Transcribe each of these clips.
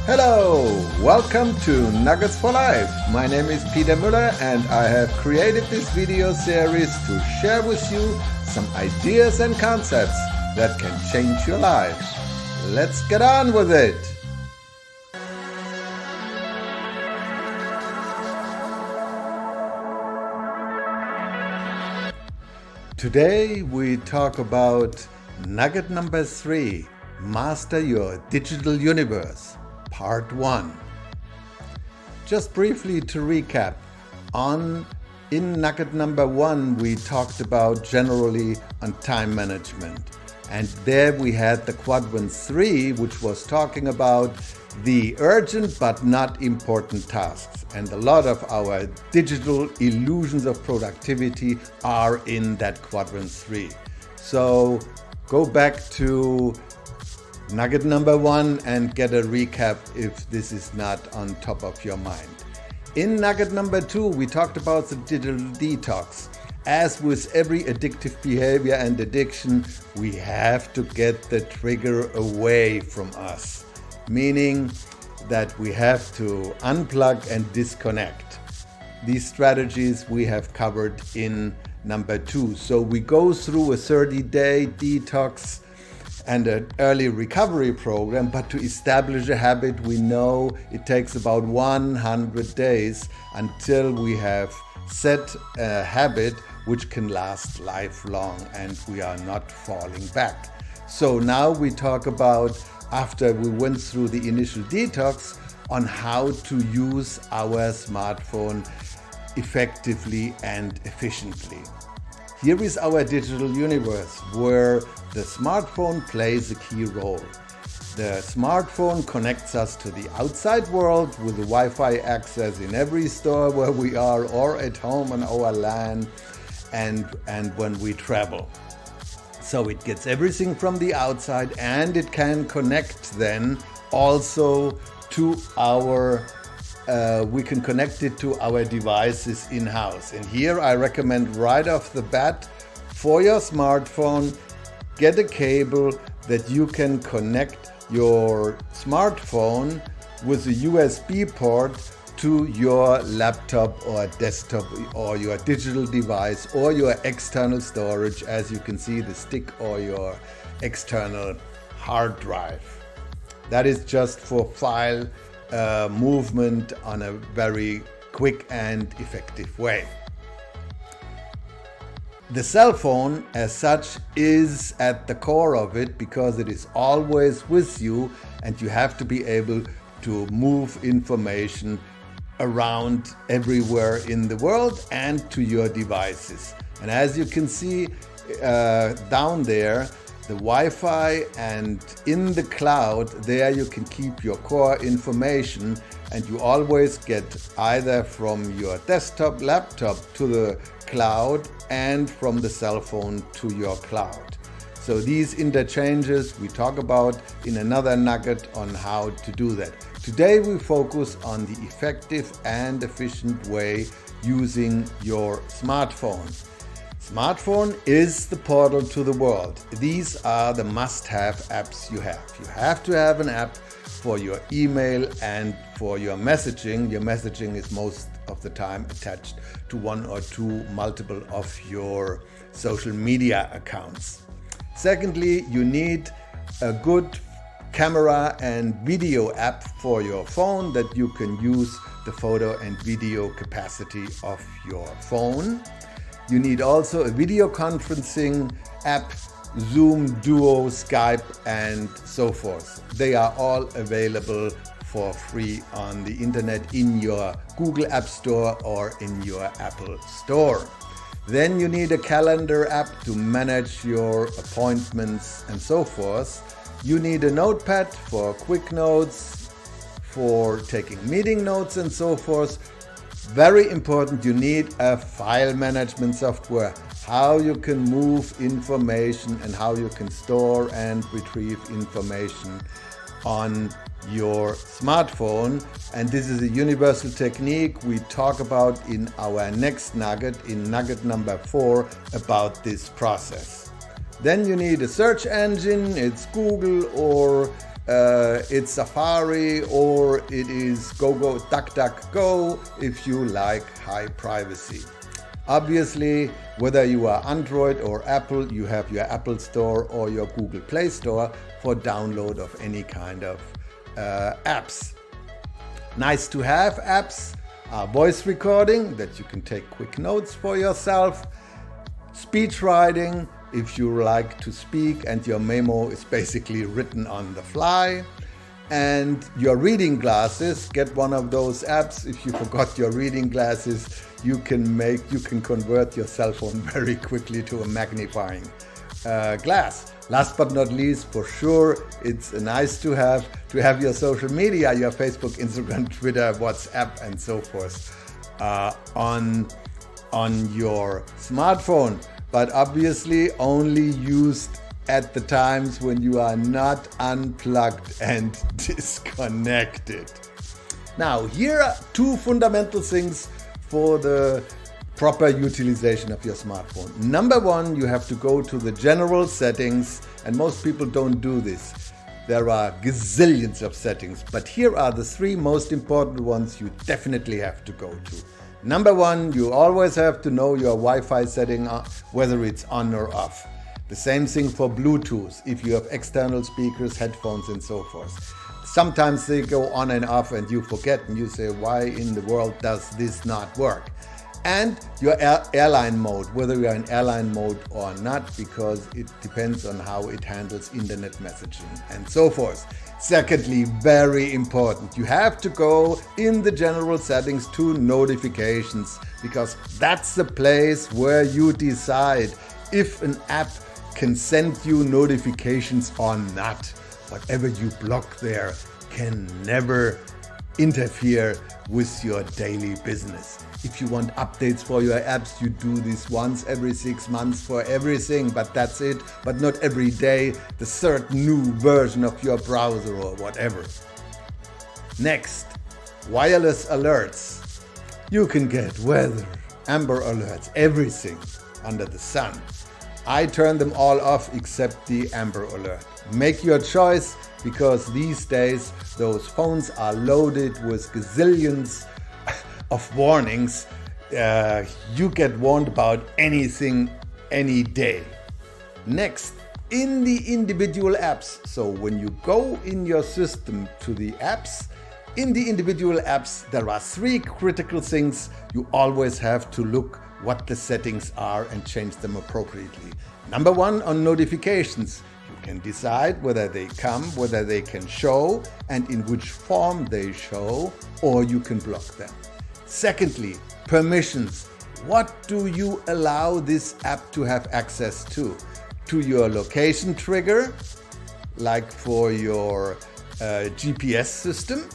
Hello, welcome to Nuggets for Life. My name is Peter Müller and I have created this video series to share with you some ideas and concepts that can change your life. Let's get on with it. Today we talk about nugget number 3, Master Your Digital Universe, Part 1. Just briefly to recap, in nugget number 1 we talked about generally on time management, and there we had the quadrant 3, which was talking about the urgent but not important tasks, and a lot of our digital illusions of productivity are in that quadrant 3. So go back to nugget number 1 and get a recap if this is not on top of your mind. In nugget number 2, we talked about the digital detox. As with every addictive behavior and addiction, we have to get the trigger away from us, meaning that we have to unplug and disconnect. These strategies we have covered in number 2. So we go through a 30-day detox and an early recovery program, but to establish a habit, we know it takes about 100 days until we have set a habit which can last lifelong and we are not falling back. So now we talk about, after we went through the initial detox, on how to use our smartphone effectively and efficiently. Here is our digital universe where the smartphone plays a key role. The smartphone connects us to the outside world with the Wi-Fi access in every store where we are or at home on our LAN and when we travel. So it gets everything from the outside and it can connect then also to we can connect it to our devices in-house. And here I recommend right off the bat, for your smartphone, get a cable that you can connect your smartphone with a USB port to your laptop or desktop or your digital device or your external storage, as you can see, the stick or your external hard drive. That is just for file movement on a very quick and effective way. The cell phone as such is at the core of it because it is always with you and you have to be able to move information around everywhere in the world and to your devices. And as you can see down there, the Wi-Fi, and in the cloud, there you can keep your core information and you always get either from your desktop, laptop to the cloud and from the cell phone to your cloud. So these interchanges we talk about in another nugget on how to do that. Today we focus on the effective and efficient way using your smartphone. Smartphone is the portal to the world. These are the must-have apps you have. You have to have an app for your email and for your messaging. Your messaging is most of the time attached to one or two multiple of your social media accounts. Secondly, you need a good camera and video app for your phone that you can use the photo and video capacity of your phone. You need also a video conferencing app, Zoom, Duo, Skype, and so forth. They are all available for free on the internet in your Google App Store or in your Apple Store. Then you need a calendar app to manage your appointments and so forth. You need a notepad for quick notes, for taking meeting notes and so forth. Very important, you need a file management software, how you can move information and how you can store and retrieve information on your smartphone. And this is a universal technique we talk about in our next nugget, in nugget number 4, about this process. Then you need a search engine, it's Google or it's Safari, or it is DuckDuckGo if you like high privacy. Obviously, whether you are Android or Apple, you have your Apple Store or your Google Play Store for download of any kind of apps. Nice to have apps are voice recording, that you can take quick notes for yourself, speech writing, if you like to speak and your memo is basically written on the fly, and your reading glasses. Get one of those apps. If you forgot your reading glasses, you can convert your cell phone very quickly to a magnifying glass. Last but not least, for sure, it's nice to have your social media, your Facebook, Instagram, Twitter, WhatsApp, and so forth on your smartphone, but obviously only used at the times when you are not unplugged and disconnected. Now, here are two fundamental things for the proper utilization of your smartphone. Number one, you have to go to the general settings, and most people don't do this. There are gazillions of settings, but here are the three most important ones you definitely have to go to. Number one, you always have to know your Wi-Fi setting, whether it's on or off. The same thing for Bluetooth, if you have external speakers, headphones, and so forth. Sometimes they go on and off and you forget and you say, why in the world does this not work? And your airline mode, whether you're in airline mode or not, because it depends on how it handles internet messaging and so forth. Secondly, very important, you have to go in the general settings to notifications, because that's the place where you decide if an app can send you notifications or not. Whatever you block there can never interfere with your daily business. If you want updates for your apps, you do this once every 6 months for everything, but that's it. But not every day, the third new version of your browser or whatever. Next, wireless alerts. You can get weather, Amber alerts, everything under the sun. I turn them all off except the Amber alert. Make your choice, because these days those phones are loaded with gazillions of warnings. You get warned about anything, any day. Next, in the individual apps. So when you go in your system to the apps, in the individual apps, there are three critical things you always have to look what the settings are and change them appropriately. Number one, on notifications. You can decide whether they come, whether they can show, and in which form they show, or you can block them. Secondly, permissions. What do you allow this app to have access to? To your location trigger, like for your GPS system.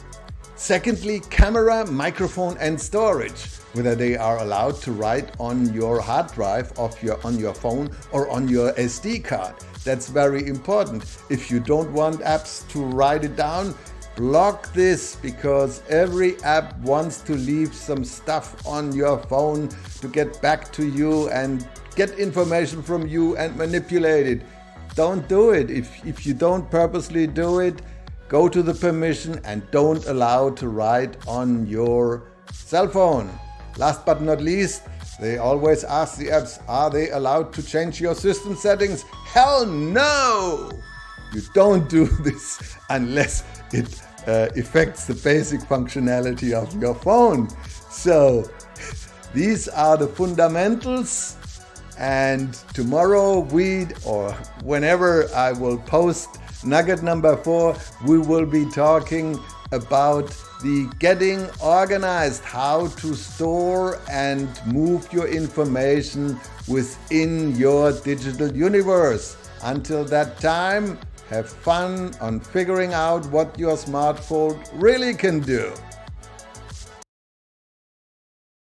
Secondly, camera, microphone, and storage, whether they are allowed to write on your hard drive on your phone or on your SD card. That's very important. If you don't want apps to write it down, block this, because every app wants to leave some stuff on your phone to get back to you and get information from you and manipulate it. Don't do it. If you don't purposely do it, go to the permission and don't allow to write on your cell phone. Last but not least, they always ask the apps, are they allowed to change your system settings? Hell no! You don't do this unless it affects the basic functionality of your phone. So these are the fundamentals, and tomorrow or whenever I will post nugget number 4, we will be talking about the getting organized, how to store and move your information within your digital universe. Until that time, have fun on figuring out what your smartphone really can do.